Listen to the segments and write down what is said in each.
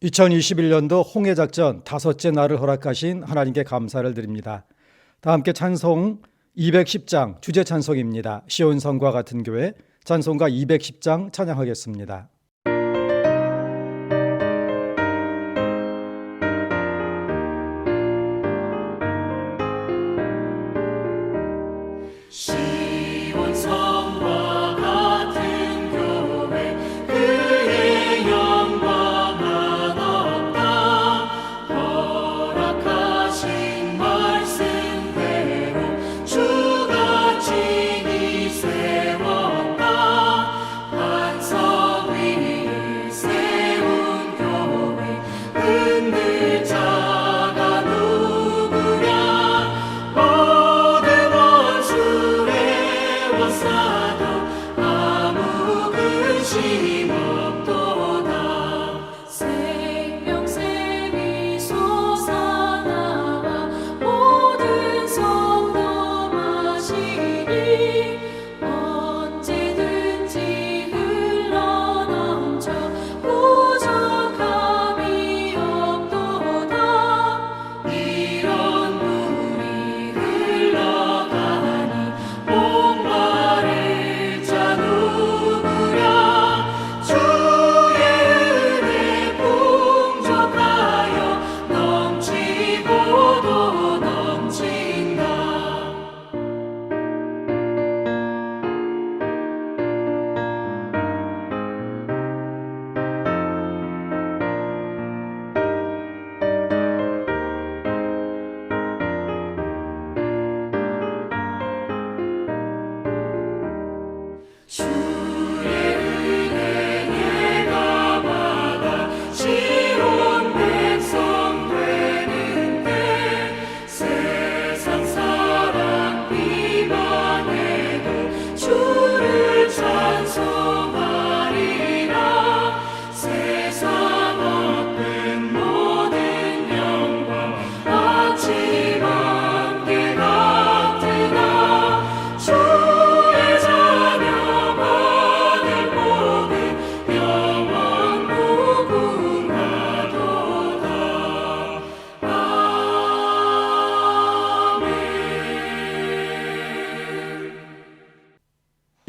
2021년도 홍해작전 다섯째 날을 허락하신 하나님께 감사를 드립니다. 다 함께 찬송 210장 주제 찬송입니다. 시온성과 같은 교회 찬송가 210장 찬양하겠습니다.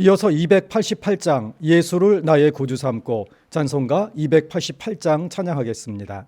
이어서 288장 예수를 나의 구주 삼고 찬송가 288장 찬양하겠습니다.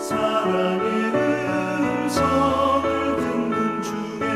사랑의 음성을 듣는 중에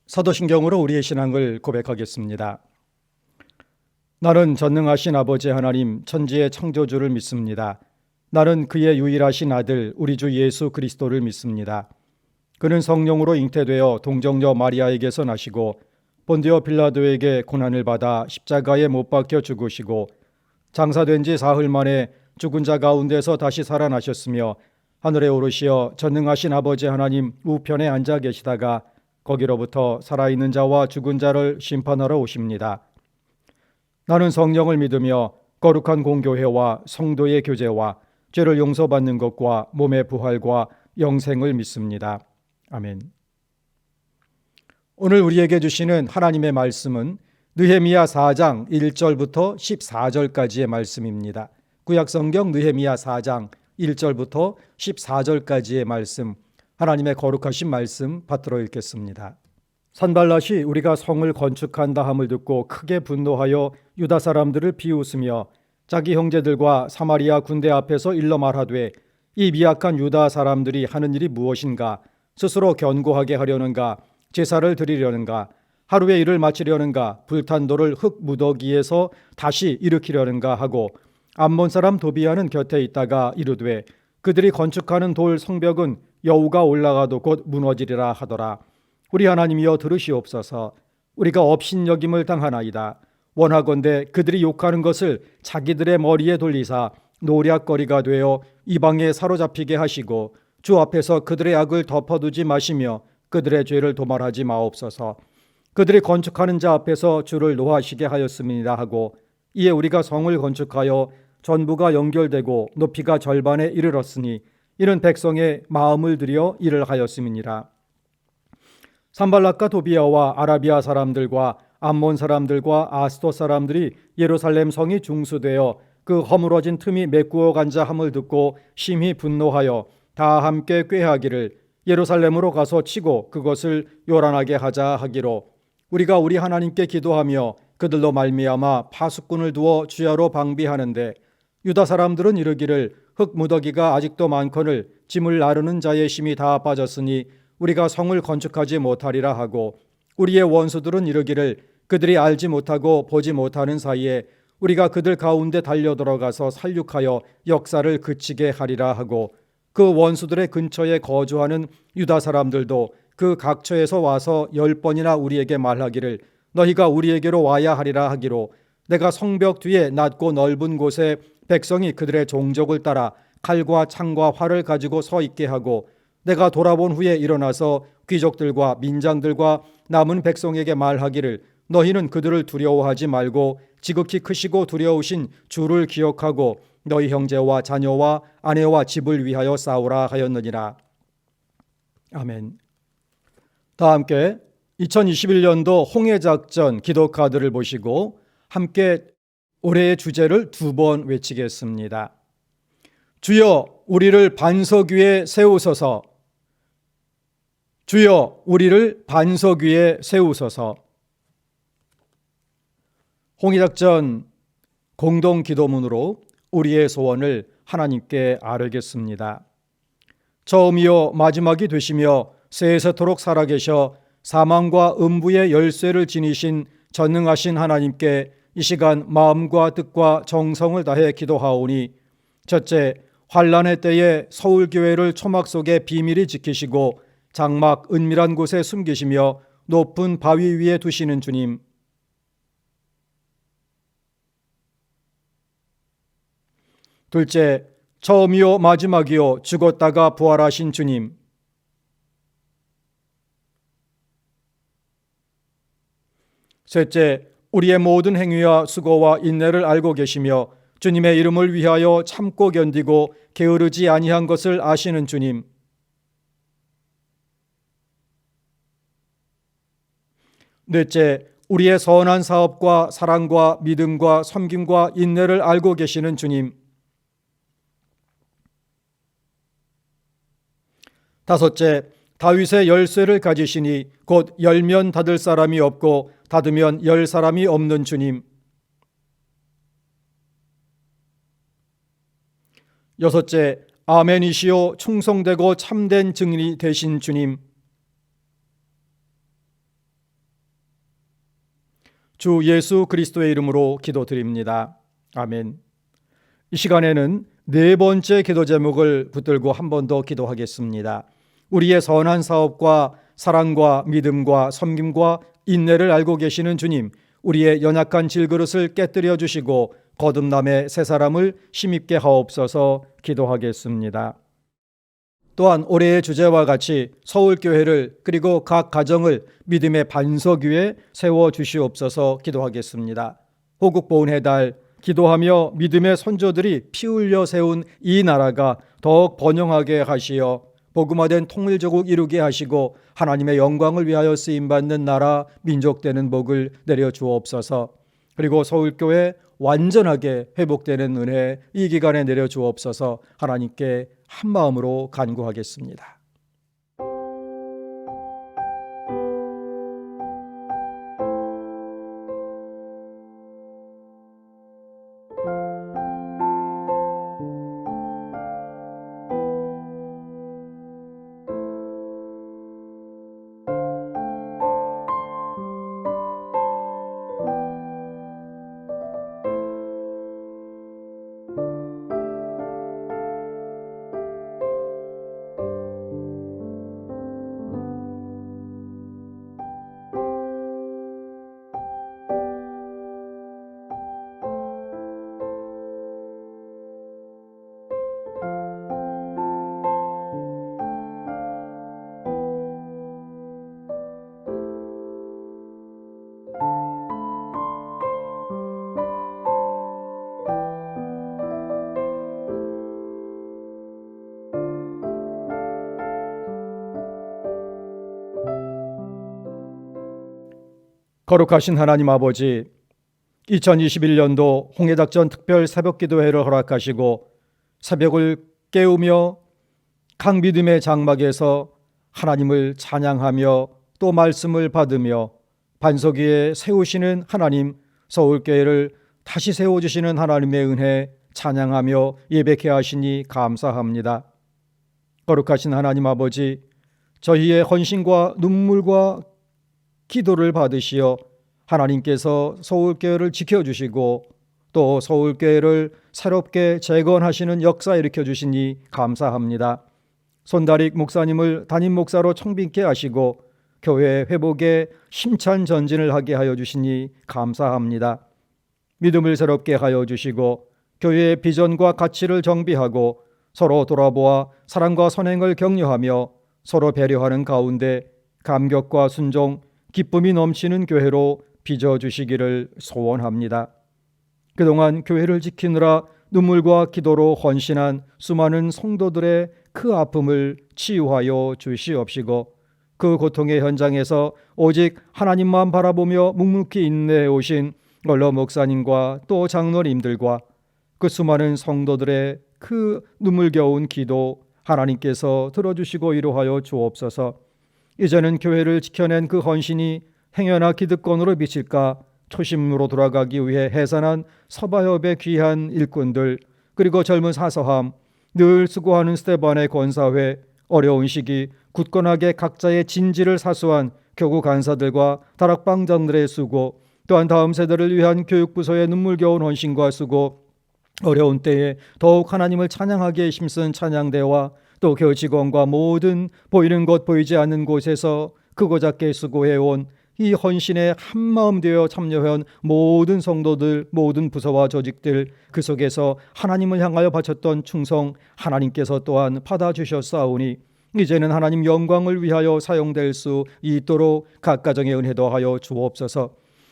사도신경으로 우리의 신앙을 고백하겠습니다. 나는 전능하신 아버지 하나님 천지의 창조주를 믿습니다. 나는 그의 유일하신 아들 우리 주 예수 그리스도를 믿습니다. 그는 성령으로 잉태되어 동정녀 마리아에게서 나시고 본디오 빌라도에게 고난을 받아 십자가에 못 박혀 죽으시고 장사된 지 사흘 만에 죽은 자 가운데서 다시 살아나셨으며 하늘에 오르시어 전능하신 아버지 하나님 우편에 앉아 계시다가 거기로부터 살아있는 자와 죽은 자를 심판하러 오십니다. 나는 성령을 믿으며 거룩한 공교회와 성도의 교제와 죄를 용서받는 것과 몸의 부활과 영생을 믿습니다. 아멘. 오늘 우리에게 주시는 하나님의 말씀은 느헤미야 4장 1절부터 14절까지의 말씀입니다. 구약성경 느헤미야 4장 1절부터 14절까지의 말씀, 하나님의 거룩하신 말씀 받들어 읽겠습니다. 산발랏이 우리가 성을 건축한다 함을 듣고 크게 분노하여 유다 사람들을 비웃으며 자기 형제들과 사마리아 군대 앞에서 일러 말하되 이 미약한 유다 사람들이 하는 일이 무엇인가? 스스로 견고하게 하려는가? 제사를 드리려는가? 하루의 일을 마치려는가? 불탄 돌을 흙 무더기에서 다시 일으키려는가 하고 암몬 사람 도비아는 곁에 있다가 이르되 그들이 건축하는 돌 성벽은 여우가 올라가도 곧 무너지리라 하더라. 우리 하나님이여 들으시옵소서. 우리가 업신여김을 당하나이다. 원하건대 그들이 욕하는 것을 자기들의 머리에 돌리사 노략거리가 되어 이방에 사로잡히게 하시고 주 앞에서 그들의 악을 덮어두지 마시며 그들의 죄를 도말하지 마옵소서. 그들이 건축하는 자 앞에서 주를 노하시게 하였음이니라 하고 이에 우리가 성을 건축하여 전부가 연결되고 높이가 절반에 이르렀으니 이는 백성의 마음을 들여 일을 하였음이니라. 산발랏과 도비아와 아라비아 사람들과 암몬 사람들과 아스돗 사람들이 예루살렘 성이 중수되어 그 허물어진 틈이 메꾸어 간자 함을 듣고 심히 분노하여 다 함께 꾀하기를 예루살렘으로 가서 치고 그것을 요란하게 하자 하기로 우리가 우리 하나님께 기도하며 그들로 말미암아 파수꾼을 두어 주야로 방비하는데 유다 사람들은 이르기를 흙 무더기가 아직도 많거늘 짐을 나르는 자의 힘이 다 빠졌으니 우리가 성을 건축하지 못하리라 하고 우리의 원수들은 이르기를 그들이 알지 못하고 보지 못하는 사이에 우리가 그들 가운데 달려들어가서 살육하여 역사를 그치게 하리라 하고 그 원수들의 근처에 거주하는 유다 사람들도 그 각처에서 와서 10번이나 우리에게 말하기를 너희가 우리에게로 와야 하리라 하기로 내가 성벽 뒤에 낮고 넓은 곳에 백성이 그들의 종족을 따라 칼과 창과 활을 가지고 서 있게 하고 내가 돌아본 후에 일어나서 귀족들과 민장들과 남은 백성에게 말하기를 너희는 그들을 두려워하지 말고 지극히 크시고 두려우신 주를 기억하고 너희 형제와 자녀와 아내와 집을 위하여 싸우라 하였느니라. 아멘. 다 함께 2021년도 홍해작전 기도카드를 보시고 함께 올해의 주제를 2번 외치겠습니다. 주여 우리를 반석 위에 세우소서. 주여 우리를 반석 위에 세우소서. 홍해작전 공동기도문으로 우리의 소원을 하나님께 아뢰겠습니다. 처음이요 마지막이 되시며 세세토록 살아계셔 사망과 음부의 열쇠를 지니신 전능하신 하나님께 이 시간 마음과 뜻과 정성을 다해 기도하오니 첫째, 환난의 때에 서울교회를 초막 속에 비밀히 지키시고 장막 은밀한 곳에 숨기시며 높은 바위 위에 두시는 주님. 둘째, 처음이요 마지막이요 죽었다가 부활하신 주님. 셋째, 우리의 모든 행위와 수고와 인내를 알고 계시며 주님의 이름을 위하여 참고 견디고 게으르지 아니한 것을 아시는 주님. 넷째, 우리의 선한 사업과 사랑과 믿음과 섬김과 인내를 알고 계시는 주님. 다섯째, 다윗의 열쇠를 가지시니 곧 열면 닫을 사람이 없고 닫으면 열 사람이 없는 주님. 여섯째, 아멘이시오 충성되고 참된 증인이 되신 주님. 주 예수 그리스도의 이름으로 기도드립니다. 아멘. 이 시간에는 네 번째 기도 제목을 붙들고 한 번 더 기도하겠습니다. 우리의 선한 사업과 사랑과 믿음과 섬김과 인내를 알고 계시는 주님, 우리의 연약한 질그릇을 깨뜨려 주시고 거듭남의 새 사람을 힘입게 하옵소서. 기도하겠습니다. 또한 올해의 주제와 같이 서울교회를 그리고 각 가정을 믿음의 반석 위에 세워주시옵소서. 기도하겠습니다. 호국보훈의 달, 기도하며 믿음의 선조들이 피 흘려 세운 이 나라가 더욱 번영하게 하시어 복음화된 통일조국 이루게 하시고 하나님의 영광을 위하여 쓰임받는 나라 민족 되는 복을 내려 주옵소서. 그리고 서울교회 완전하게 회복되는 은혜 이 기간에 내려 주옵소서. 하나님께 한 마음으로 간구하겠습니다. 거룩하신 하나님 아버지, 2021년도 홍해작전 특별 새벽기도회를 허락하시고 새벽을 깨우며 각 믿음의 장막에서 하나님을 찬양하며 또 말씀을 받으며 반석 위에 세우시는 하나님, 서울교회를 다시 세워주시는 하나님의 은혜 찬양하며 예배케 하시니 감사합니다. 거룩하신 하나님 아버지, 저희의 헌신과 눈물과 기도를 받으시어 하나님께서 서울교회를 지켜주시고 또 서울교회를 새롭게 재건하시는 역사 일으켜주시니 감사합니다. 손다릭 목사님을 담임 목사로 청빙케 하시고 교회 회복에 힘찬 전진을 하게 하여 주시니 감사합니다. 믿음을 새롭게 하여 주시고 교회의 비전과 가치를 정비하고 서로 돌아보아 사랑과 선행을 격려하며 서로 배려하는 가운데 감격과 순종, 기쁨이 넘치는 교회로 빚어주시기를 소원합니다. 그동안 교회를 지키느라 눈물과 기도로 헌신한 수많은 성도들의 그 아픔을 치유하여 주시옵시고 그 고통의 현장에서 오직 하나님만 바라보며 묵묵히 인내해 오신 원로 목사님과 또 장로님들과 그 수많은 성도들의 그 눈물겨운 기도 하나님께서 들어주시고 위로하여 주옵소서. 이제는 교회를 지켜낸 그 헌신이 행여나 기득권으로 비칠까 초심으로 돌아가기 위해 해산한 서바협의 귀한 일꾼들, 그리고 젊은 사서함, 늘 수고하는 스테반의 권사회, 어려운 시기 굳건하게 각자의 진지를 사수한 교구 간사들과 다락방장들의 수고, 또한 다음 세대를 위한 교육부서의 눈물겨운 헌신과 수고, 어려운 때에 더욱 하나님을 찬양하기에 힘쓴 찬양대와 또 교회 직원과 모든 보이는 것 보이지 않는 곳에서 크고 작게 수고해온 이 헌신에 한마음 되어 참여한 모든 성도들, 모든 부서와 조직들, 그 속에서 하나님을 향하여 바쳤던 충성 하나님께서 또한 받아주셨사오니 이제는 하나님 영광을 위하여 사용될 수 있도록 각 가정의 은혜도 하여 주옵소서.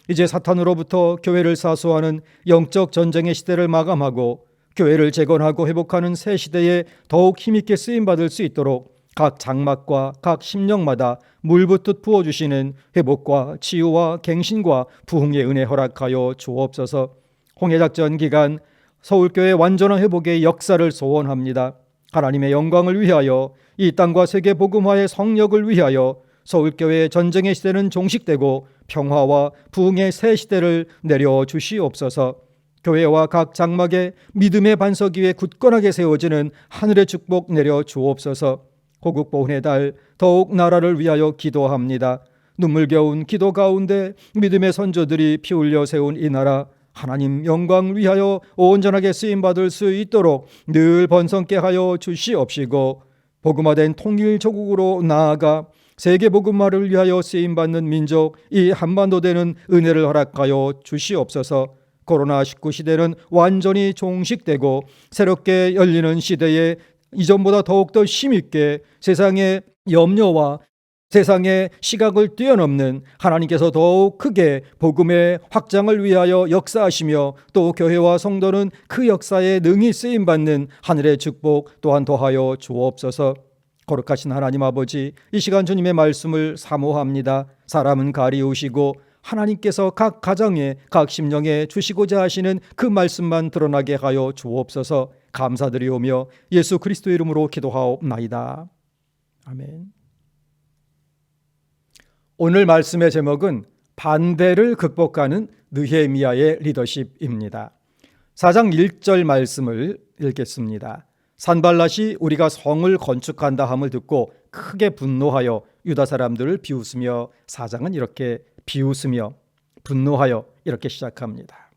이제 사탄으로부터 교회를 사수하는 영적 전쟁의 시대를 마감하고 교회를 재건하고 회복하는 새 시대에 더욱 힘있게 쓰임받을 수 있도록 각 장막과 각 심령마다 물붓듯 부어주시는 회복과 치유와 갱신과 부흥의 은혜 허락하여 주옵소서. 홍해작전 기간 서울교회 완전한 회복의 역사를 소원합니다. 하나님의 영광을 위하여 이 땅과 세계 복음화의 성력을 위하여 서울교회의 전쟁의 시대는 종식되고 평화와 부흥의 새 시대를 내려주시옵소서. 교회와 각 장막에 믿음의 반석 위에 굳건하게 세워지는 하늘의 축복 내려주옵소서. 호국보훈의 달 더욱 나라를 위하여 기도합니다. 눈물겨운 기도 가운데 믿음의 선조들이 피 흘려 세운 이 나라 하나님 영광을 위하여 온전하게 쓰임받을 수 있도록 늘 번성케 하여 주시옵시고 복음화된 통일조국으로 나아가 세계 복음화를 위하여 쓰임받는 민족 이 한반도 되는 은혜를 허락하여 주시옵소서. 코로나19 시대는 완전히 종식되고 새롭게 열리는 시대에 이전보다 더욱더 힘있게 세상의 염려와 세상의 시각을 뛰어넘는 하나님께서 더욱 크게 복음의 확장을 위하여 역사하시며 또 교회와 성도는 그 역사에 능히 쓰임받는 하늘의 축복 또한 더하여 주옵소서. 거룩하신 하나님 아버지, 이 시간 주님의 말씀을 사모합니다. 사람은 가리우시고 하나님께서 각 가정에 각 심령에 주시고자 하시는 그 말씀만 드러나게 하여 주옵소서. 감사드리오며 예수 그리스도 이름으로 기도하옵나이다. 아멘. 오늘 말씀의 제목은 반대를 극복하는 느헤미야의 리더십입니다. 4장 1절 말씀을 읽겠습니다. 산발랏이 우리가 성을 건축한다 함을 듣고 크게 분노하여 유다 사람들을 비웃으며, 4장은 이렇게 비웃으며 분노하여 이렇게 시작합니다.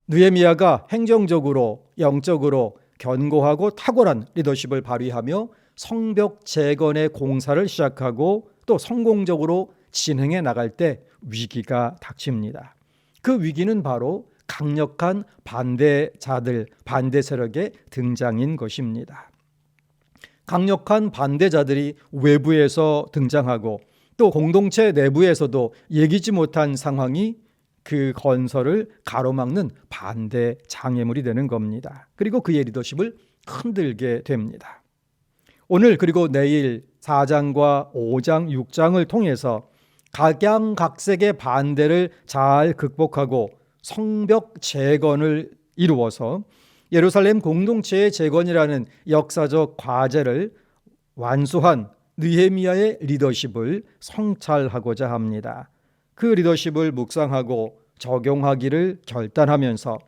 느헤미야가 행정적으로 영적으로 견고하고 탁월한 리더십을 발휘하며 성벽 재건의 공사를 시작하고 또 성공적으로 진행해 나갈 때 위기가 닥칩니다. 그 위기는 바로 강력한 반대자들, 반대 세력의 등장인 것입니다. 강력한 반대자들이 외부에서 등장하고 또 공동체 내부에서도 예기치 못한 상황이 그 건설을 가로막는 반대 장애물이 되는 겁니다. 그리고 그의 리더십을 흔들게 됩니다. 오늘 그리고 내일 4장과 5장, 6장을 통해서 각양각색의 반대를 잘 극복하고 성벽 재건을 이루어서 예루살렘 공동체의 재건이라는 역사적 과제를 완수한 느헤미야의 리더십을 성찰하고자 합니다. 그 리더십을 묵상하고 적용하기를 결단하면서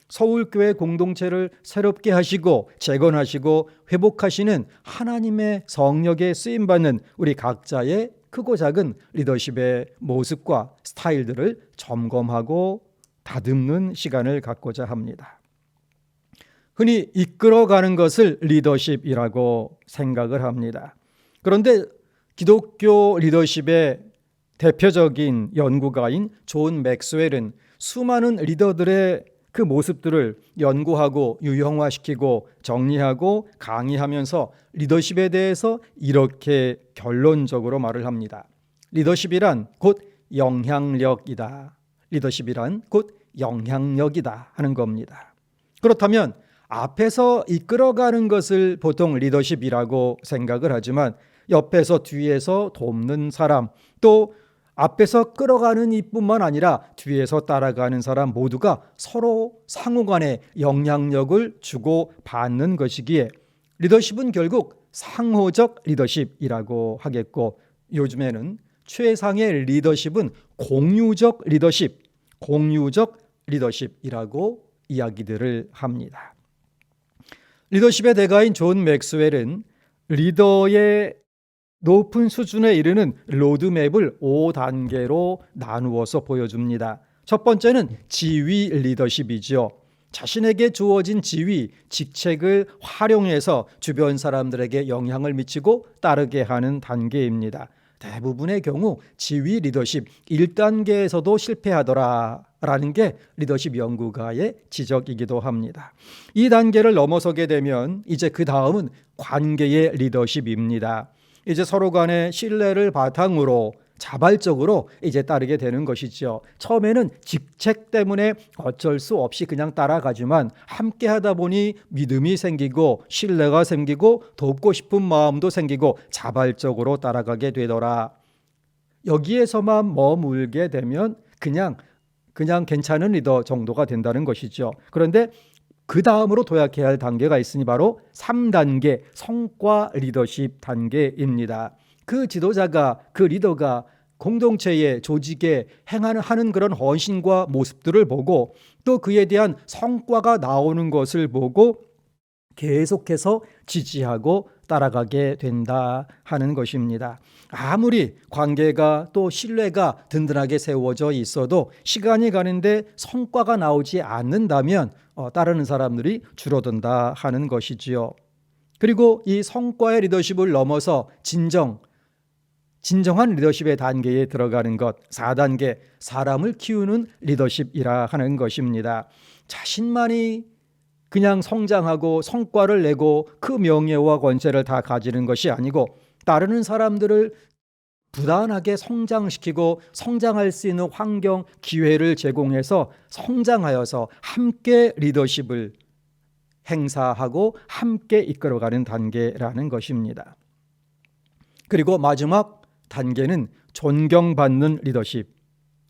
서울교회 공동체를 새롭게 하시고 재건하시고 회복하시는 하나님의 성령에 쓰임받는 우리 각자의 크고 작은 리더십의 모습과 스타일들을 점검하고 다듬는 시간을 갖고자 합니다. 흔히 이끌어가는 것을 리더십이라고 생각을 합니다. 그런데 기독교 리더십의 대표적인 연구가인 존 맥스웰은 수많은 리더들의 그 모습들을 연구하고 유형화시키고 정리하고 강의하면서 리더십에 대해서 이렇게 결론적으로 말을 합니다. 리더십이란 곧 영향력이다. 리더십이란 곧 영향력이다 하는 겁니다. 그렇다면 앞에서 이끌어가는 것을 보통 리더십이라고 생각을 하지만 옆에서 뒤에서 돕는 사람, 또 앞에서 끌어가는 이뿐만 아니라 뒤에서 따라가는 사람 모두가 서로 상호간에 영향력을 주고 받는 것이기에 리더십은 결국 상호적 리더십이라고 하겠고, 요즘에는 최상의 리더십은 공유적 리더십이라고 이야기들을 합니다. 리더십의 대가인 존 맥스웰은 리더의 높은 수준에 이르는 로드맵을 5단계로 나누어서 보여줍니다. 첫 번째는 지위 리더십이죠. 자신에게 주어진 지위, 직책을 활용해서 주변 사람들에게 영향을 미치고 따르게 하는 단계입니다. 대부분의 경우 지위 리더십 1단계에서도 실패하더라라는 게 리더십 연구가의 지적이기도 합니다. 이 단계를 넘어서게 되면 이제 그 다음은 관계의 리더십입니다. 이제 서로 간의 신뢰를 바탕으로 자발적으로 이제 따르게 되는 것이죠. 처음에는 직책 때문에 어쩔 수 없이 그냥 따라가지만 함께 하다 보니 믿음이 생기고 신뢰가 생기고 돕고 싶은 마음도 생기고 자발적으로 따라가게 되더라. 여기에서만 머물게 되면 그냥 괜찮은 리더 정도가 된다는 것이죠. 그런데 그 다음으로 도약해야 할 단계가 있으니 바로 3단계 성과 리더십 단계입니다. 그 지도자가, 그 리더가 공동체의 조직에 하는 그런 헌신과 모습들을 보고 또 그에 대한 성과가 나오는 것을 보고 계속해서 지지하고 따라가게 된다 하는 것입니다. 아무리 관계가 또 신뢰가 든든하게 세워져 있어도 시간이 가는데 성과가 나오지 않는다면 따르는 사람들이 줄어든다 하는 것이지요. 그리고 이 성과의 리더십을 넘어서 진정한 리더십의 단계에 들어가는 것, 4단계, 사람을 키우는 리더십이라 하는 것입니다. 자신만이 그냥 성장하고 성과를 내고 그 명예와 권세를 다 가지는 것이 아니고 따르는 사람들을 부단하게 성장시키고 성장할 수 있는 환경, 기회를 제공해서 성장하여서 함께 리더십을 행사하고 함께 이끌어가는 단계라는 것입니다. 그리고 마지막 단계는 존경받는 리더십.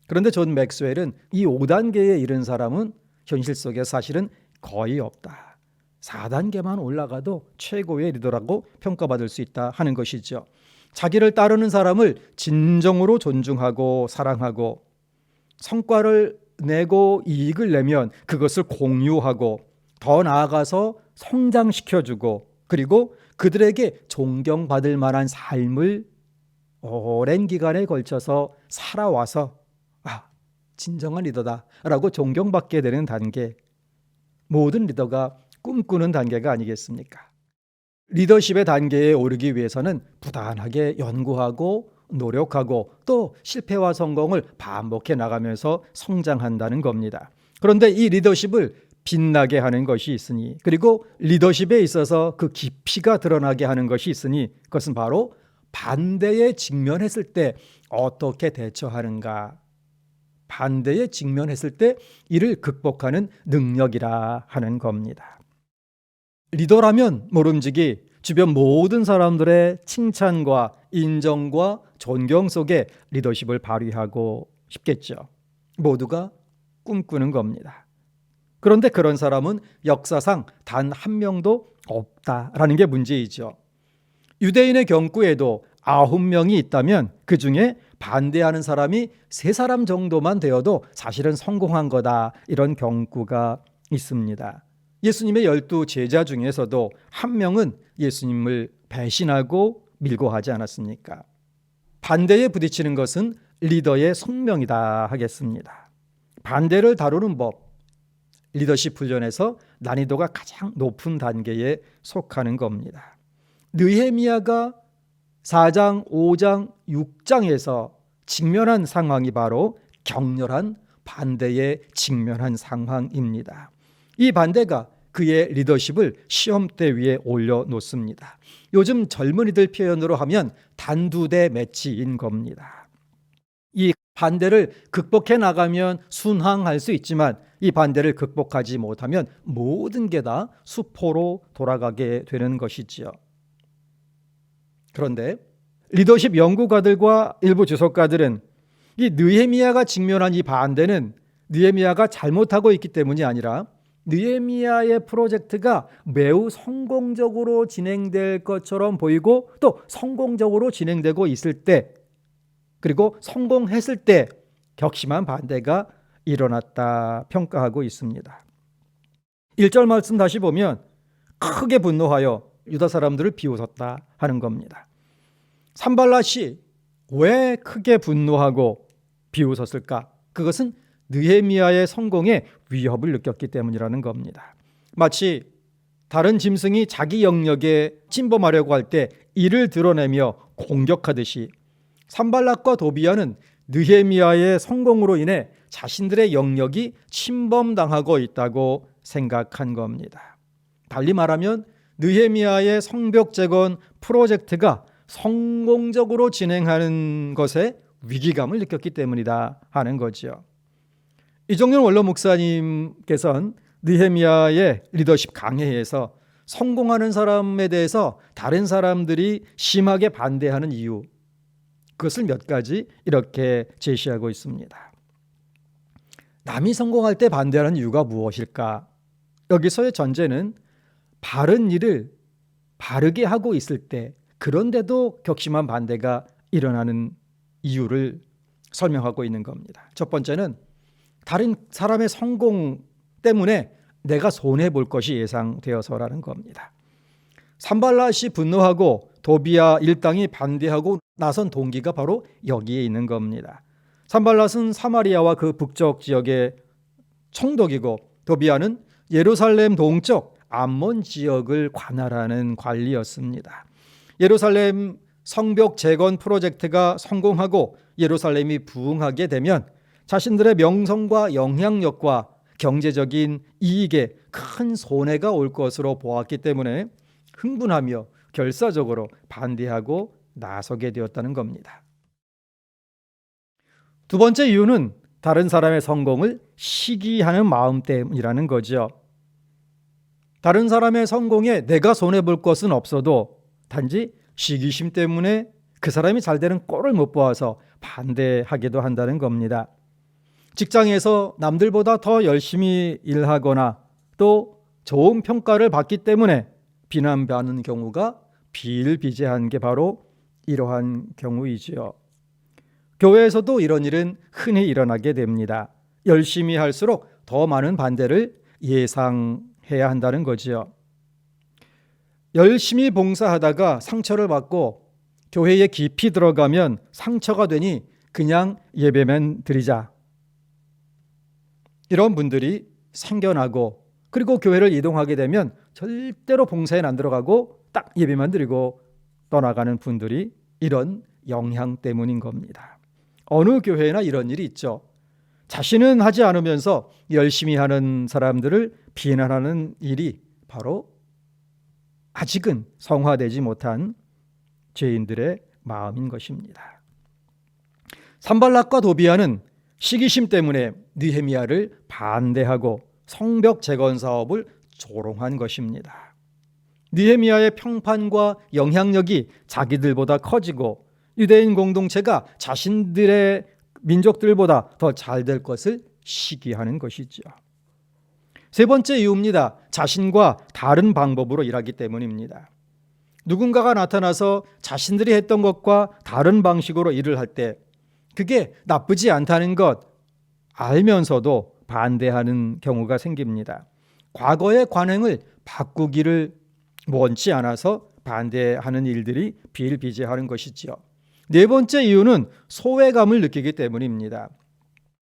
그런데 존 맥스웰은 이 5단계에 이른 사람은 현실 속에 사실은 거의 없다. 4단계만 올라가도 최고의 리더라고 평가받을 수 있다 하는 것이죠. 자기를 따르는 사람을 진정으로 존중하고 사랑하고 성과를 내고 이익을 내면 그것을 공유하고 더 나아가서 성장시켜주고 그리고 그들에게 존경받을 만한 삶을 오랜 기간에 걸쳐서 살아와서 진정한 리더다라고 존경받게 되는 단계, 모든 리더가 꿈꾸는 단계가 아니겠습니까? 리더십의 단계에 오르기 위해서는 부단하게 연구하고 노력하고 또 실패와 성공을 반복해 나가면서 성장한다는 겁니다. 그런데 이 리더십을 빛나게 하는 것이 있으니, 그리고 리더십에 있어서 그 깊이가 드러나게 하는 것이 있으니, 그것은 바로 반대에 직면했을 때 어떻게 대처하는가, 반대에 직면했을 때 이를 극복하는 능력이라 하는 겁니다. 리더라면 모름지기 주변 모든 사람들의 칭찬과 인정과 존경 속에 리더십을 발휘하고 싶겠죠. 모두가 꿈꾸는 겁니다. 그런데 그런 사람은 역사상 단 한 명도 없다라는 게 문제이죠. 유대인의 경구에도 9명이 있다면 그 중에 반대하는 사람이 3사람 정도만 되어도 사실은 성공한 거다, 이런 경구가 있습니다. 예수님의 12 제자 중에서도 한 명은 예수님을 배신하고 밀고 하지 않았습니까? 반대에 부딪히는 것은 리더의 숙명이다 하겠습니다. 반대를 다루는 법, 리더십 훈련에서 난이도가 가장 높은 단계에 속하는 겁니다. 느헤미야가 4장, 5장, 6장에서 직면한 상황이 바로 격렬한 반대에 직면한 상황입니다. 이 반대가 그의 리더십을 시험대 위에 올려놓습니다. 요즘 젊은이들 표현으로 하면 단두대 매치인 겁니다. 이 반대를 극복해 나가면 순항할 수 있지만 이 반대를 극복하지 못하면 모든 게 다 수포로 돌아가게 되는 것이지요. 그런데 리더십 연구가들과 일부 주석가들은 이 느헤미야가 직면한 이 반대는 느헤미야가 잘못하고 있기 때문이 아니라 느헤미야의 프로젝트가 매우 성공적으로 진행될 것처럼 보이고 또 성공적으로 진행되고 있을 때, 그리고 성공했을 때 격심한 반대가 일어났다 평가하고 있습니다. 1절 말씀 다시 보면 크게 분노하여 유다 사람들을 비웃었다 하는 겁니다. 산발랏이 왜 크게 분노하고 비웃었을까? 그것은 느헤미야의 성공에 위협을 느꼈기 때문이라는 겁니다. 마치 다른 짐승이 자기 영역에 침범하려고 할 때 이를 드러내며 공격하듯이 산발랏과 도비야는 느헤미야의 성공으로 인해 자신들의 영역이 침범당하고 있다고 생각한 겁니다. 달리 말하면 느헤미야의 성벽 재건 프로젝트가 성공적으로 진행하는 것에 위기감을 느꼈기 때문이다 하는 거죠. 이정열 원로 목사님께서는 느헤미야의 리더십 강해에서 성공하는 사람에 대해서 다른 사람들이 심하게 반대하는 이유, 그것을 몇 가지 이렇게 제시하고 있습니다. 남이 성공할 때 반대하는 이유가 무엇일까? 여기서의 전제는 바른 일을 바르게 하고 있을 때, 그런데도 격심한 반대가 일어나는 이유를 설명하고 있는 겁니다. 첫 번째는 다른 사람의 성공 때문에 내가 손해볼 것이 예상되어서라는 겁니다. 산발랏이 분노하고 도비아 일당이 반대하고 나선 동기가 바로 여기에 있는 겁니다. 산발랏은 사마리아와 그 북쪽 지역의 총독이고 도비아는 예루살렘 동쪽 암몬 지역을 관할하는 관리였습니다. 예루살렘 성벽 재건 프로젝트가 성공하고 예루살렘이 부흥하게 되면 자신들의 명성과 영향력과 경제적인 이익에 큰 손해가 올 것으로 보았기 때문에 흥분하며 결사적으로 반대하고 나서게 되었다는 겁니다. 두 번째 이유는 다른 사람의 성공을 시기하는 마음 때문이라는 거죠. 다른 사람의 성공에 내가 손해볼 것은 없어도 단지 시기심 때문에 그 사람이 잘 되는 꼴을 못 보아서 반대하기도 한다는 겁니다. 직장에서 남들보다 더 열심히 일하거나 또 좋은 평가를 받기 때문에 비난받는 경우가 비일비재한 게 바로 이러한 경우이지요. 교회에서도 이런 일은 흔히 일어나게 됩니다. 열심히 할수록 더 많은 반대를 예상해야 한다는 거지요. 열심히 봉사하다가 상처를 받고 교회에 깊이 들어가면 상처가 되니 그냥 예배만 드리자. 이런 분들이 생겨나고 그리고 교회를 이동하게 되면 절대로 봉사에는 안 들어가고 딱 예배만 드리고 떠나가는 분들이 이런 영향 때문인 겁니다. 어느 교회나 이런 일이 있죠. 자신은 하지 않으면서 열심히 하는 사람들을 비난하는 일이 바로 아직은 성화되지 못한 죄인들의 마음인 것입니다. 산발랏과 도비아는 시기심 때문에 느헤미야를 반대하고 성벽 재건 사업을 조롱한 것입니다. 느헤미야의 평판과 영향력이 자기들보다 커지고 유대인 공동체가 자신들의 민족들보다 더 잘 될 것을 시기하는 것이죠. 세 번째 이유입니다. 자신과 다른 방법으로 일하기 때문입니다. 누군가가 나타나서 자신들이 했던 것과 다른 방식으로 일을 할 때 그게 나쁘지 않다는 것 알면서도 반대하는 경우가 생깁니다. 과거의 관행을 바꾸기를 원치 않아서 반대하는 일들이 비일비재하는 것이지요. 네 번째 이유는 소외감을 느끼기 때문입니다.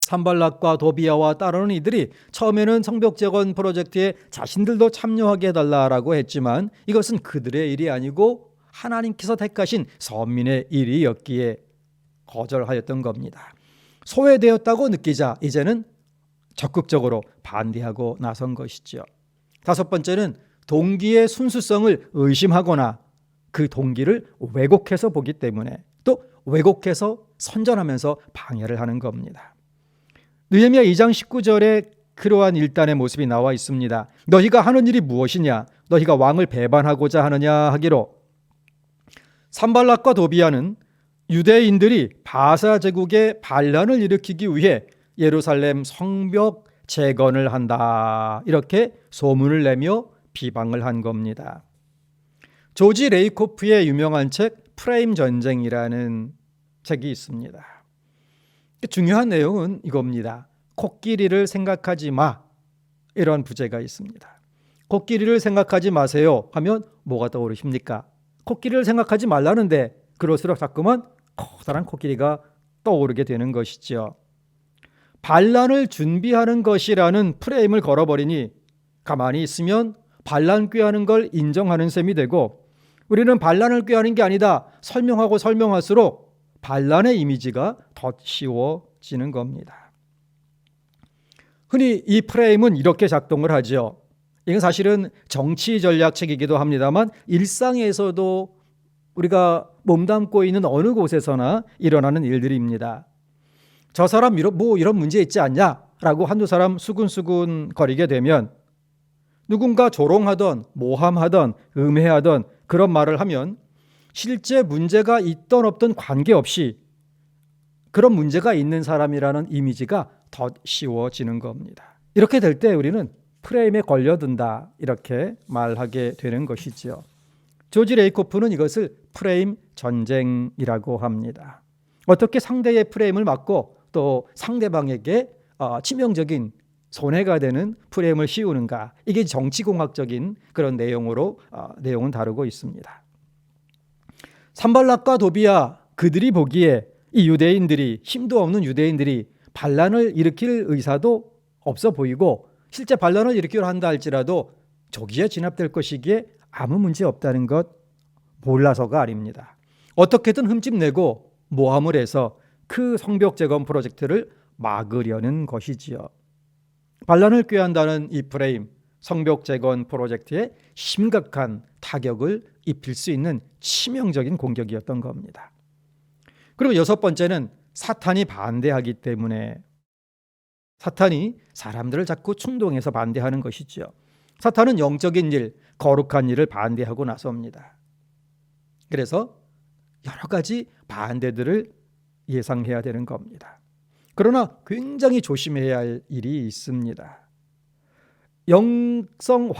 산발랏과 도비아와 따르는 이들이 처음에는 성벽 재건 프로젝트에 자신들도 참여하게 해달라고 했지만 이것은 그들의 일이 아니고 하나님께서 택하신 선민의 일이었기에 거절하였던 겁니다. 소외되었다고 느끼자 이제는 적극적으로 반대하고 나선 것이죠. 다섯 번째는 동기의 순수성을 의심하거나 그 동기를 왜곡해서 보기 때문에 또 왜곡해서 선전하면서 방해를 하는 겁니다. 느헤미야 2장 19절에 그러한 일단의 모습이 나와 있습니다. 너희가 하는 일이 무엇이냐? 너희가 왕을 배반하고자 하느냐 하기로. 산발랏과 도비아는 유대인들이 바사 제국의 반란을 일으키기 위해 예루살렘 성벽 재건을 한다 이렇게 소문을 내며 비방을 한 겁니다. 조지 레이코프의 유명한 책 프레임 전쟁이라는 책이 있습니다. 중요한 내용은 이겁니다. 코끼리를 생각하지 마 이런 부제가 있습니다. 코끼리를 생각하지 마세요 하면 뭐가 떠오르십니까? 코끼리를 생각하지 말라는데 그럴수록 자꾸만 커다란 코끼리가 떠오르게 되는 것이죠. 반란을 준비하는 것이라는 프레임을 걸어버리니 가만히 있으면 반란 꾀하는 걸 인정하는 셈이 되고 우리는 반란을 꾀하는 게 아니다 설명하고 설명할수록 반란의 이미지가 더 쉬워지는 겁니다. 흔히 이 프레임은 이렇게 작동을 하죠. 이건 사실은 정치 전략책이기도 합니다만 일상에서도 우리가 몸담고 있는 어느 곳에서나 일어나는 일들입니다. 저 사람 이런 문제 있지 않냐? 라고 한두 사람 수근수근 거리게 되면 누군가 조롱하던 모함하던 음해하던 그런 말을 하면 실제 문제가 있던 없던 관계없이 그런 문제가 있는 사람이라는 이미지가 더 쉬워지는 겁니다. 이렇게 될 때 우리는 프레임에 걸려든다 이렇게 말하게 되는 것이죠. 조지 레이코프는 이것을 프레임 전쟁이라고 합니다. 어떻게 상대의 프레임을 막고 또 상대방에게 치명적인 손해가 되는 프레임을 씌우는가? 이게 정치공학적인 그런 내용은 다루고 있습니다. 산발락과 도비야 그들이 보기에 이 유대인들이, 힘도 없는 유대인들이 반란을 일으킬 의사도 없어 보이고, 실제 반란을 일으키려 한다 할지라도 조기에 진압될 것이기에 아무 문제 없다는 것 몰라서가 아닙니다. 어떻게든 흠집내고 모함을 해서 그 성벽 재건 프로젝트를 막으려는 것이지요. 반란을 꾀한다는 이 프레임, 성벽 재건 프로젝트에 심각한 타격을 입힐 수 있는 치명적인 공격이었던 겁니다. 그리고 여섯 번째는 사탄이 반대하기 때문에, 사탄이 사람들을 자꾸 충동해서 반대하는 것이죠. 사탄은 영적인 일, 거룩한 일을 반대하고 나섭니다. 그래서 여러 가지 반대들을 예상해야 되는 겁니다. 그러나 굉장히 조심해야 할 일이 있습니다. 영적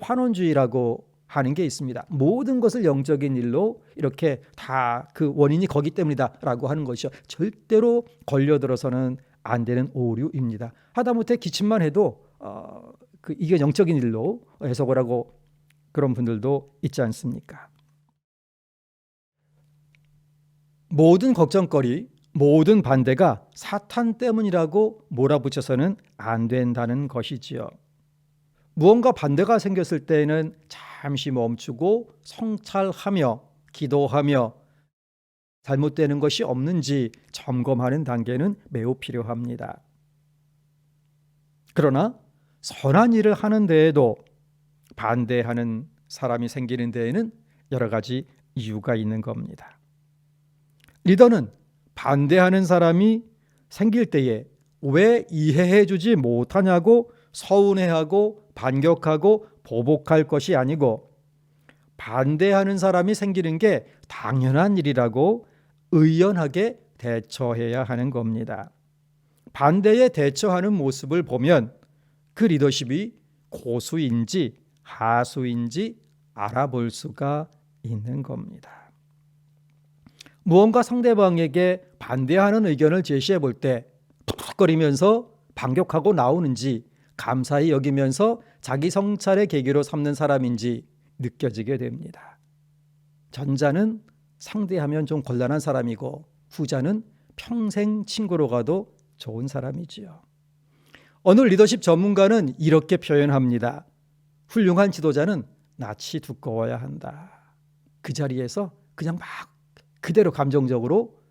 환원주의라고 하는 게 있습니다. 모든 것을 영적인 일로 이렇게 다 그 원인이 거기 때문이다라고 하는 것이요, 절대로 걸려들어서는 안 되는 오류입니다. 하다못해 기침만 해도 이게 영적인 일로 해석을 하고 그런 분들도 있지 않습니까? 모든 걱정거리, 모든 반대가 사탄 때문이라고 몰아붙여서는 안 된다는 것이지요. 무언가 반대가 생겼을 때는 잠시 멈추고 성찰하며 기도하며 잘못되는 것이 없는지 점검하는 단계는 매우 필요합니다. 그러나 선한 일을 하는 데에도 반대하는 사람이 생기는 데에는 여러 가지 이유가 있는 겁니다. 리더는 반대하는 사람이 생길 때에 왜 이해해 주지 못하냐고 서운해하고 반격하고 보복할 것이 아니고, 반대하는 사람이 생기는 게 당연한 일이라고 의연하게 대처해야 하는 겁니다. 반대에 대처하는 모습을 보면 그 리더십이 고수인지 하수인지 알아볼 수가 있는 겁니다. 무언가 상대방에게 반대하는 의견을 제시해 볼 때 툭툭거리면서 반격하고 나오는지, 감사히 여기면서 자기 성찰의 계기로 삼는 사람인지 느껴지게 됩니다. 전자는 상대하면 좀 곤란한 사람이고, 후자는 평생 친구로 가도 좋은 사람이지요. 어느 리더십 전문가는 이렇게 표현합니다. 훌륭한 지도자는 낯이 두꺼워야 한다. 그 자리에서 그냥 막 그대로 감정적으로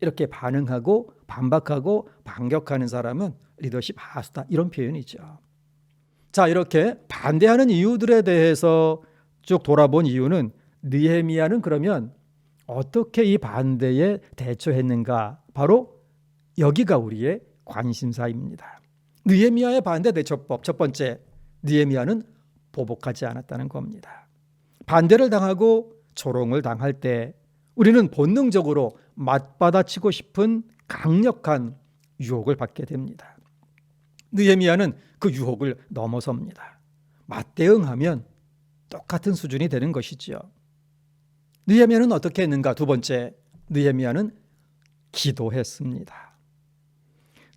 이렇게 반응하고 반박하고 반격하는 사람은 리더십 하수다, 이런 표현이죠. 자, 이렇게 반대하는 이유들에 대해서 쭉 돌아본 이유는, 느헤미야는 그러면 어떻게 이 반대에 대처했는가, 바로 여기가 우리의 관심사입니다. 느헤미야의 반대 대처법, 첫 번째, 느헤미야는 보복하지 않았다는 겁니다. 반대를 당하고 조롱을 당할 때 우리는 본능적으로 맞받아치고 싶은 강력한 유혹을 받게 됩니다. 느헤미야는 그 유혹을 넘어섭니다. 맞대응하면 똑같은 수준이 되는 것이지요. 느헤미야는 어떻게 했는가? 두 번째, 느헤미야는 기도했습니다.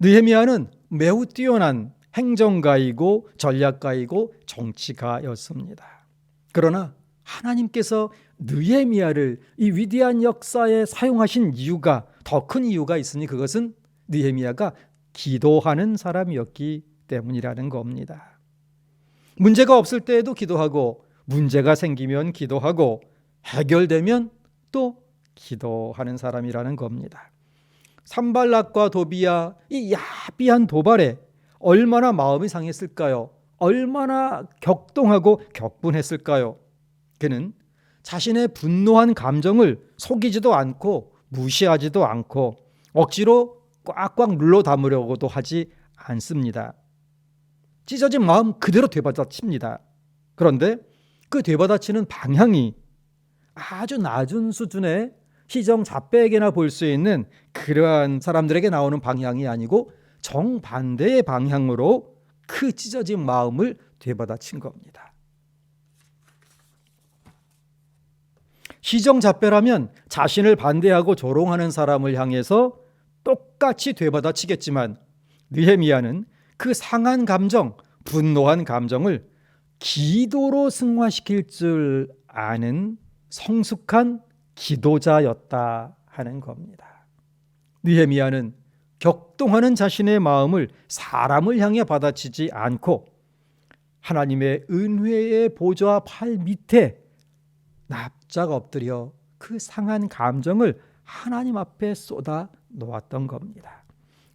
느헤미야는 매우 뛰어난 행정가이고 전략가이고 정치가였습니다. 그러나 하나님께서 느헤미야를 이 위대한 역사에 사용하신 이유가, 더 큰 이유가 있으니 그것은 느헤미야가 기도하는 사람이었기 때문이라는 겁니다. 문제가 없을 때에도 기도하고, 문제가 생기면 기도하고, 해결되면 또 기도하는 사람이라는 겁니다. 산발락과 도비야, 이 야비한 도발에 얼마나 마음이 상했을까요? 얼마나 격동하고 격분했을까요? 그는 자신의 분노한 감정을 속이지도 않고 무시하지도 않고 억지로 꽉꽉 눌러 담으려고도 하지 않습니다. 찢어진 마음 그대로 되받아칩니다. 그런데 그 되받아치는 방향이 아주 낮은 수준의 시정잡배에게나 볼 수 있는 그러한 사람들에게 나오는 방향이 아니고 정반대의 방향으로 그 찢어진 마음을 되받아친 겁니다. 시정잡배라면 자신을 반대하고 조롱하는 사람을 향해서 똑같이 되받아치겠지만, 느헤미야는 그 상한 감정, 분노한 감정을 기도로 승화시킬 줄 아는 성숙한 기도자였다 하는 겁니다. 느헤미야는 격동하는 자신의 마음을 사람을 향해 받아치지 않고 하나님의 은혜의 보좌 팔 밑에 납작 엎드려 그 상한 감정을 하나님 앞에 쏟아 놓았던 겁니다.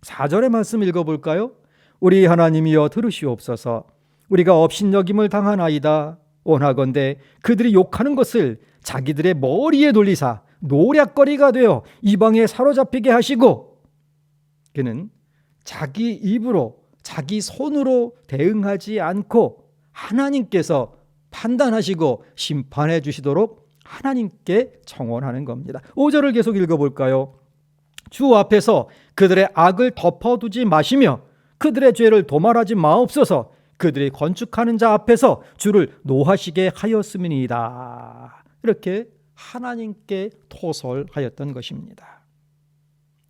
4절의 말씀 읽어볼까요? 우리 하나님이여 들으시옵소서. 우리가 업신여김을 당하나이다. 원하건대 그들이 욕하는 것을 자기들의 머리에 돌리사 노략거리가 되어 이방에 사로잡히게 하시고, 그는 자기 입으로 자기 손으로 대응하지 않고 하나님께서 판단하시고 심판해 주시도록 하나님께 청원하는 겁니다. 5절을 계속 읽어볼까요? 주 앞에서 그들의 악을 덮어두지 마시며 그들의 죄를 도말하지 마옵소서. 그들이 건축하는 자 앞에서 주를 노하시게 하였음이니이다. 이렇게 하나님께 토설하였던 것입니다.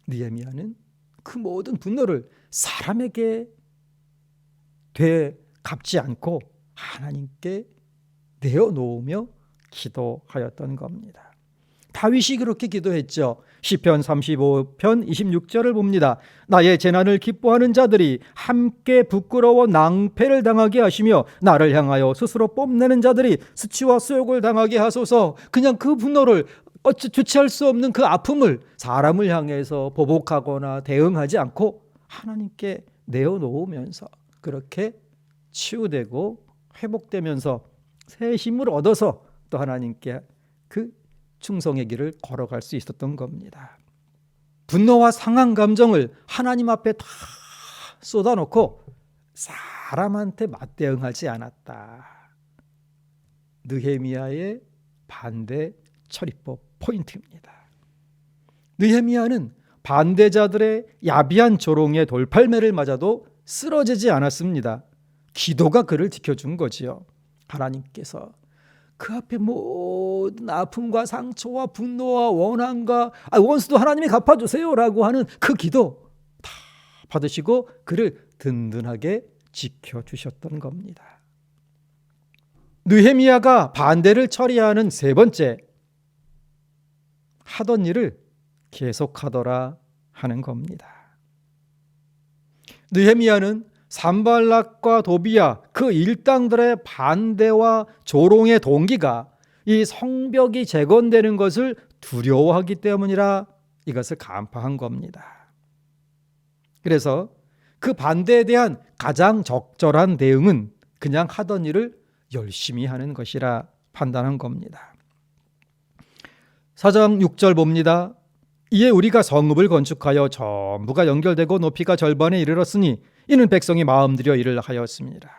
느헤미야는 그 모든 분노를 사람에게 되갚지 않고 하나님께 내어놓으며 기도하였던 겁니다. 다윗이 그렇게 기도했죠. 시편 35편 26절을 봅니다. 나의 재난을 기뻐하는 자들이 함께 부끄러워 낭패를 당하게 하시며 나를 향하여 스스로 뽐내는 자들이 수치와 수욕을 당하게 하소서. 그냥 그 분노를 주체할 수 없는 그 아픔을 사람을 향해서 보복하거나 대응하지 않고 하나님께 내어놓으면서 그렇게 치유되고 회복되면서 새 힘을 얻어서 또 하나님께 그 충성의 길을 걸어갈 수 있었던 겁니다. 분노와 상한 감정을 하나님 앞에 다 쏟아놓고 사람한테 맞대응하지 않았다. 느헤미야의 반대 처리법 포인트입니다. 느헤미야는 반대자들의 야비한 조롱의 돌팔매를 맞아도 쓰러지지 않았습니다. 기도가 그를 지켜준 거지요. 하나님께서 그 앞에 모든 아픔과 상처와 분노와 원한과 원수도 하나님이 갚아주세요라고 하는 그 기도 다 받으시고 그를 든든하게 지켜주셨던 겁니다. 느헤미야가 반대를 처리하는 세 번째, 하던 일을 계속하더라 하는 겁니다. 느헤미야는 산발락과 도비야 그 일당들의 반대와 조롱의 동기가 이 성벽이 재건되는 것을 두려워하기 때문이라 이것을 간파한 겁니다. 그래서 그 반대에 대한 가장 적절한 대응은 그냥 하던 일을 열심히 하는 것이라 판단한 겁니다. 4장 6절 봅니다. 이에 우리가 성읍을 건축하여 전부가 연결되고 높이가 절반에 이르렀으니 이는 백성이 마음들여 일을 하였습니다.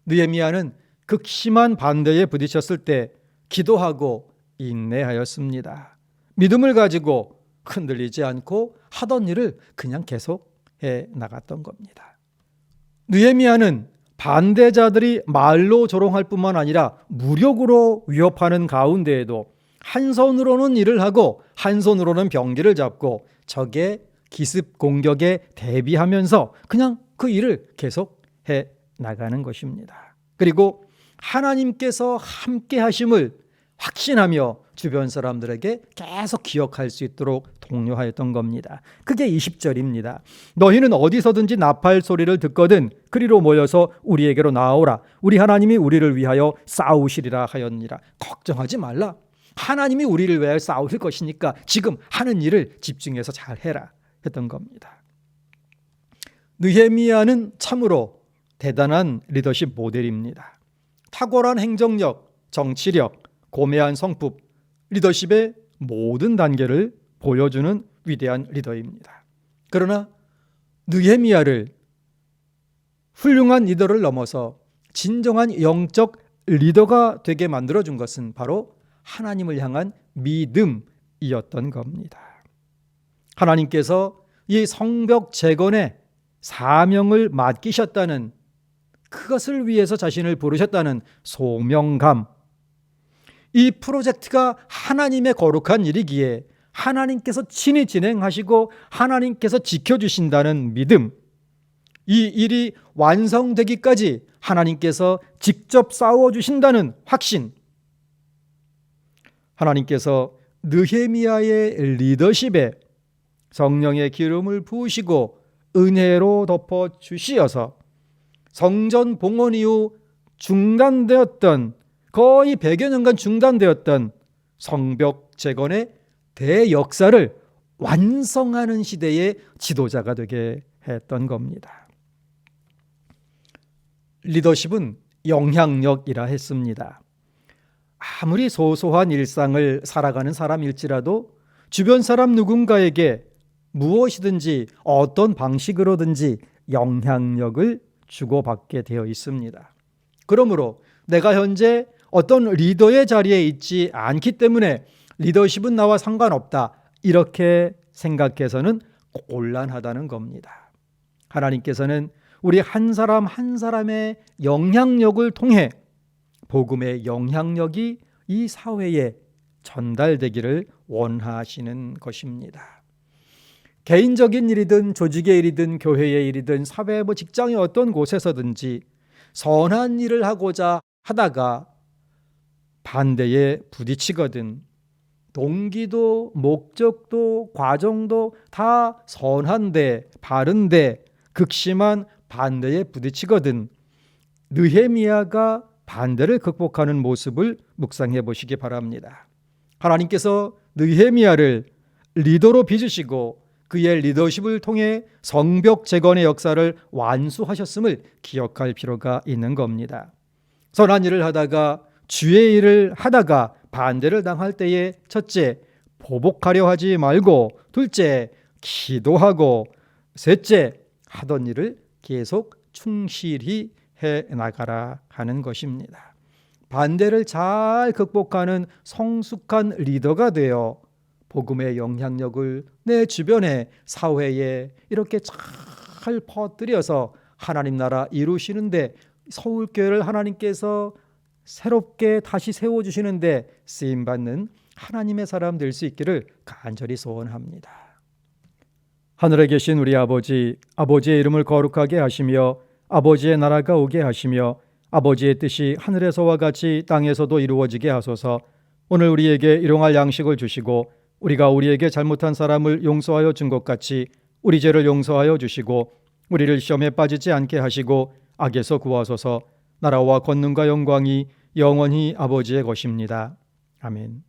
느헤미야는 극심한 반대에 부딪혔을 때 기도하고 인내하였습니다. 믿음을 가지고 흔들리지 않고 하던 일을 그냥 계속해 나갔던 겁니다. 느헤미야는 반대자들이 말로 조롱할 뿐만 아니라 무력으로 위협하는 가운데에도 한 손으로는 일을 하고 한 손으로는 병기를 잡고 적의 기습 공격에 대비하면서 그냥 그 일을 계속해 나가는 것입니다. 그리고 하나님께서 함께 하심을 확신하며 주변 사람들에게 계속 기억할 수 있도록 독려하였던 겁니다. 그게 20절입니다. 너희는 어디서든지 나팔 소리를 듣거든 그리로 모여서 우리에게로 나오라. 우리 하나님이 우리를 위하여 싸우시리라 하였니라. 걱정하지 말라. 하나님이 우리를 위하여 싸우실 것이니까 지금 하는 일을 집중해서 잘 해라 했던 겁니다. 느헤미야는 참으로 대단한 리더십 모델입니다. 탁월한 행정력, 정치력, 고매한 성품, 리더십의 모든 단계를 보여주는 위대한 리더입니다. 그러나 느헤미야를 훌륭한 리더를 넘어서 진정한 영적 리더가 되게 만들어준 것은 바로 하나님을 향한 믿음이었던 겁니다. 하나님께서 이 성벽 재건에 사명을 맡기셨다는, 그것을 위해서 자신을 부르셨다는 소명감, 이 프로젝트가 하나님의 거룩한 일이기에 하나님께서 친히 진행하시고 하나님께서 지켜주신다는 믿음, 이 일이 완성되기까지 하나님께서 직접 싸워주신다는 확신, 하나님께서 느헤미야의 리더십에 성령의 기름을 부으시고 은혜로 덮어주시어서 성전 봉헌 이후 중단되었던, 거의 100여 년간 중단되었던 성벽 재건의 대역사를 완성하는 시대의 지도자가 되게 했던 겁니다. 리더십은 영향력이라 했습니다. 아무리 소소한 일상을 살아가는 사람일지라도 주변 사람 누군가에게 무엇이든지 어떤 방식으로든지 영향력을 주고받게 되어 있습니다. 그러므로 내가 현재 어떤 리더의 자리에 있지 않기 때문에 리더십은 나와 상관없다, 이렇게 생각해서는 곤란하다는 겁니다. 하나님께서는 우리 한 사람 한 사람의 영향력을 통해 복음의 영향력이 이 사회에 전달되기를 원하시는 것입니다. 개인적인 일이든 조직의 일이든 교회의 일이든 사회 직장의 어떤 곳에서든지 선한 일을 하고자 하다가 반대에 부딪히거든 동기도 목적도 과정도 다 선한데 바른데 극심한 반대에 부딪히거든 느헤미야가 반대를 극복하는 모습을 묵상해 보시기 바랍니다. 하나님께서 느헤미야를 리더로 빚으시고 그의 리더십을 통해 성벽 재건의 역사를 완수하셨음을 기억할 필요가 있는 겁니다. 선한 일을 하다가 주의 일을 하다가 반대를 당할 때에 첫째, 보복하려 하지 말고 둘째, 기도하고 셋째, 하던 일을 계속 충실히 해 나가라 하는 것입니다. 반대를 잘 극복하는 성숙한 리더가 되어 복음의 영향력을 내 주변에 사회에 이렇게 잘 퍼뜨려서 하나님 나라 이루시는데 서울교회를 하나님께서 새롭게 다시 세워주시는데 쓰임받는 하나님의 사람 될 수 있기를 간절히 소원합니다. 하늘에 계신 우리 아버지, 아버지의 이름을 거룩하게 하시며 아버지의 나라가 오게 하시며 아버지의 뜻이 하늘에서와 같이 땅에서도 이루어지게 하소서. 오늘 우리에게 일용할 양식을 주시고 우리가 우리에게 잘못한 사람을 용서하여 준 것 같이 우리 죄를 용서하여 주시고 우리를 시험에 빠지지 않게 하시고 악에서 구하소서. 나라와 권능과 영광이 영원히 아버지의 것입니다. 아멘.